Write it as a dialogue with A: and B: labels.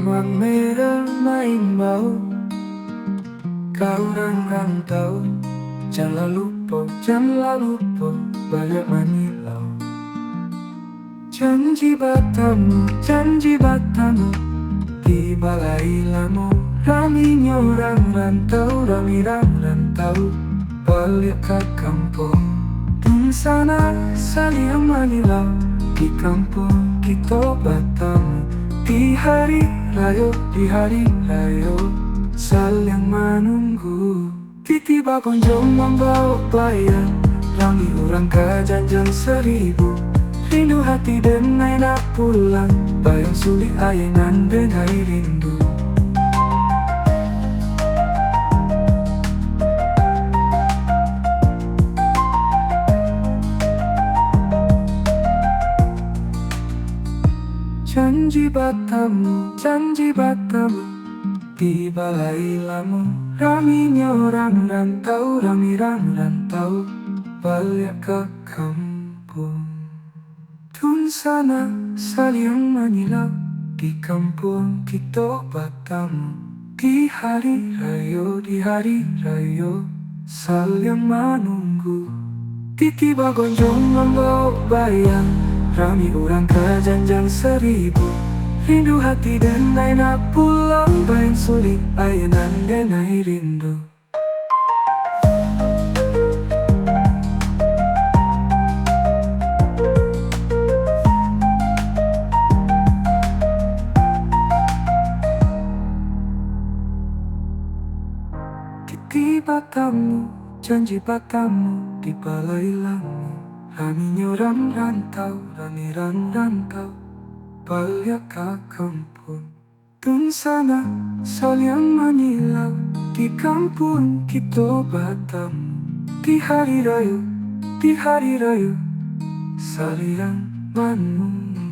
A: Benang merah main mau, kau orang rantau. Janganlah lupa banyak manilau. Janji batamu di balai lamu. Rami orang rantau, balik ke kampung. Di sana saling manilau, di kampung kita bertemu. Di hari raya saling menunggu. Tiba kunjung membawa pelayan, rangi orang ke janjang 1000. Rindu hati denai nak pulang, bayang sulit ayengan denai rindu. Janji batamu di balai lamu. Rami orang rantau, balik ke kampung. Tun sana saling menyilau, di kampung kita bertemu. Di hari raya saling menunggu. Tiba kunjung membawa bayang, rami orang ke janjang 1000. Rindu hati denai nak pulang, bayang sulit ayenan denai rindu. Janji batamu di balai lamu. Rami orang rantau, balik ke kampung. Tun sana saling menyilau, di kampung kita bertemu. Di hari raya saling menunggu.